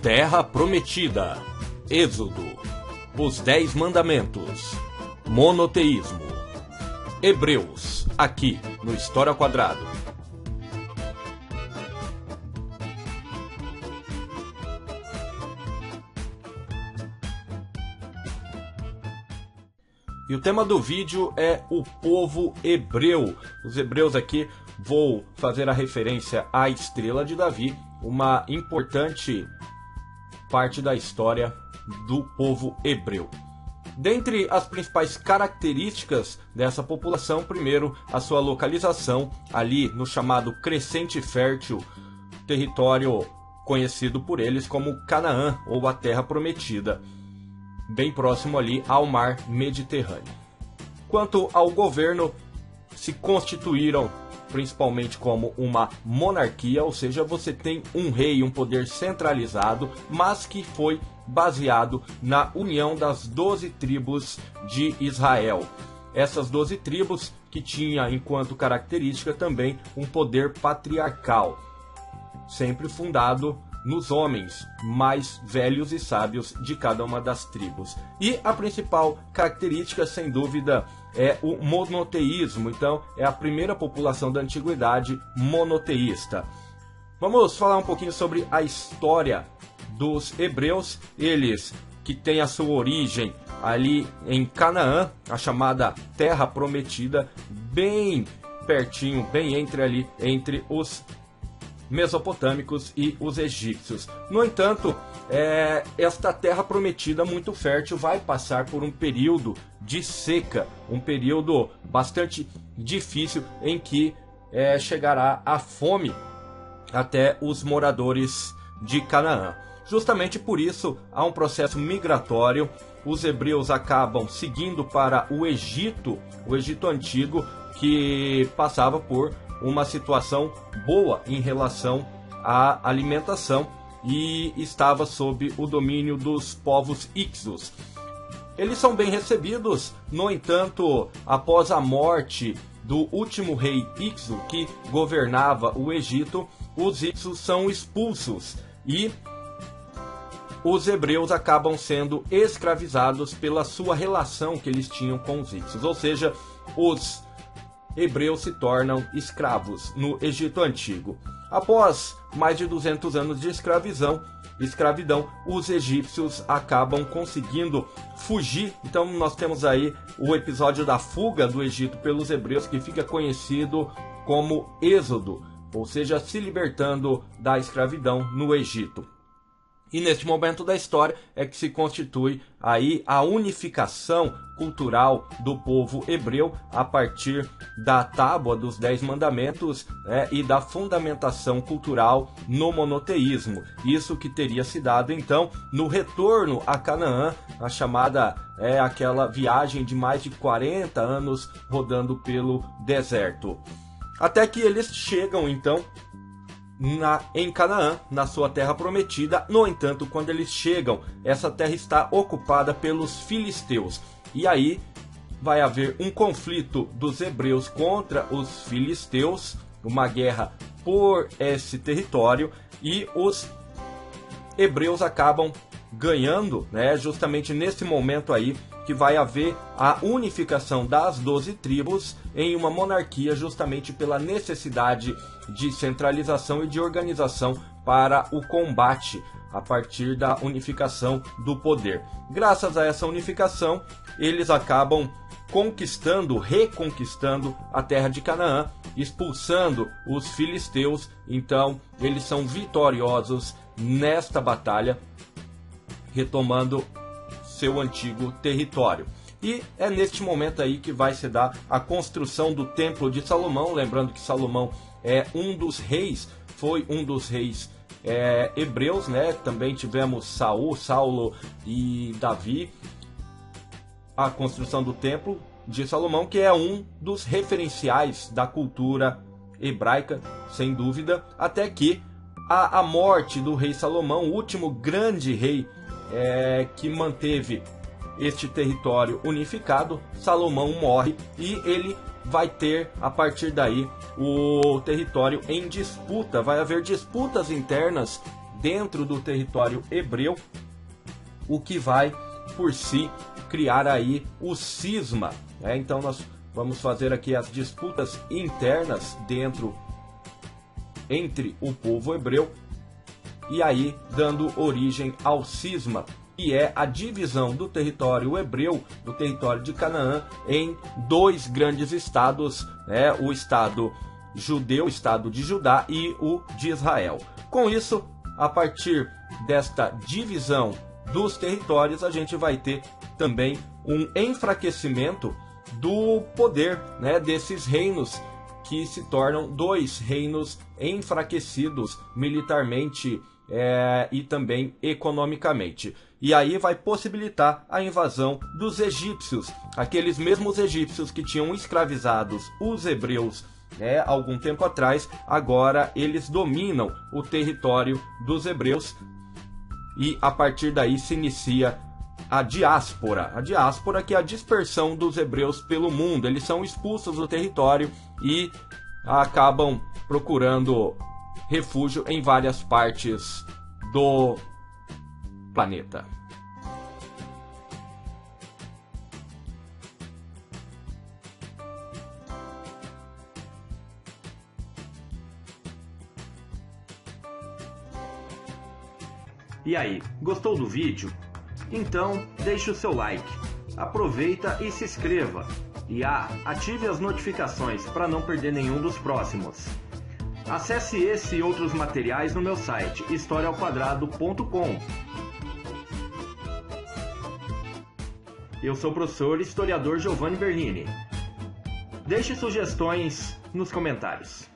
Terra Prometida, Êxodo, os 10 Mandamentos, Monoteísmo, Hebreus, aqui no História ao Quadrado. E o tema do vídeo é o povo hebreu. Os hebreus aqui, vou fazer a referência à Estrela de Davi, uma importante parte da história do povo hebreu. Dentre as principais características dessa população, primeiro, a sua localização ali no chamado Crescente Fértil, território conhecido por eles como Canaã ou a Terra Prometida, bem próximo ali ao mar Mediterrâneo. Quanto ao governo, se constituíram principalmente como uma monarquia, ou seja, você tem um rei, um poder centralizado, mas que foi baseado na união das 12 tribos de Israel. Essas 12 tribos que tinha enquanto característica também um poder patriarcal, sempre fundado nos homens mais velhos e sábios de cada uma das tribos. E a principal característica, sem dúvida, é o monoteísmo. Então, é a primeira população da antiguidade monoteísta. Vamos falar um pouquinho sobre a história dos hebreus. Eles que têm a sua origem ali em Canaã, a chamada Terra Prometida, bem pertinho, bem entre os mesopotâmicos e os egípcios. No entanto, esta terra prometida muito fértil vai passar por um período de seca, um período bastante difícil em que chegará a fome até os moradores de Canaã. Justamente por isso há um processo migratório. Os hebreus acabam seguindo para o Egito Antigo, que passava por uma situação boa em relação à alimentação e estava sob o domínio dos povos Hyksos. Eles são bem recebidos, no entanto, após a morte do último rei Hykso que governava o Egito, os Hyksos são expulsos e os hebreus acabam sendo escravizados pela sua relação que eles tinham com os Hyksos, ou seja, os hebreus se tornam escravos no Egito Antigo. Após mais de 200 anos de escravidão, os egípcios acabam conseguindo fugir. Então nós temos aí o episódio da fuga do Egito pelos hebreus, que fica conhecido como Êxodo, ou seja, se libertando da escravidão no Egito. E neste momento da história é que se constitui aí a unificação cultural do povo hebreu a partir da tábua dos 10 mandamentos, e da fundamentação cultural no monoteísmo. Isso que teria se dado então no retorno a Canaã, a chamada aquela viagem de mais de 40 anos rodando pelo deserto. Até que eles chegam então em Canaã, na sua terra prometida. No entanto, quando eles chegam, essa terra está ocupada pelos filisteus. E aí vai haver um conflito dos hebreus contra os filisteus, uma guerra por esse território, e os hebreus acabam ganhando, justamente nesse momento aí que vai haver a unificação das 12 tribos em uma monarquia, justamente pela necessidade de centralização e de organização para o combate a partir da unificação do poder. Graças a essa unificação, eles acabam reconquistando a terra de Canaã, expulsando os filisteus. Então, eles são vitoriosos nesta batalha, retomando seu antigo território. E é neste momento aí que vai se dar a construção do Templo de Salomão. Lembrando que Salomão foi um dos reis hebreus, Também tivemos Saulo e Davi. A construção do Templo de Salomão, que é um dos referenciais da cultura hebraica, sem dúvida, até que a morte do rei Salomão, o último grande rei que manteve este território unificado. Salomão morre e ele vai ter, a partir daí, o território em disputa. Vai haver disputas internas dentro do território hebreu, o que vai por si criar aí o cisma, né? Então nós vamos fazer aqui as disputas internas entre o povo hebreu, e aí dando origem ao cisma, que é a divisão do território hebreu, do território de Canaã, em dois grandes estados, né? O estado judeu, o estado de Judá, e o de Israel. Com isso, a partir desta divisão dos territórios, a gente vai ter também um enfraquecimento do poder, né, desses reinos, que se tornam dois reinos enfraquecidos militarmente e também economicamente. E aí vai possibilitar a invasão dos egípcios, aqueles mesmos egípcios que tinham escravizados os hebreus algum tempo atrás. Agora eles dominam o território dos hebreus, e a partir daí se inicia a diáspora. A diáspora, que é a dispersão dos hebreus pelo mundo. Eles são expulsos do território e acabam procurando refúgio em várias partes do planeta. E aí, gostou do vídeo? Então deixe o seu like, aproveita e se inscreva. E ative as notificações para não perder nenhum dos próximos. Acesse esse e outros materiais no meu site, historiaoquadrado.com. Eu sou o professor e historiador Giovanni Bernini. Deixe sugestões nos comentários.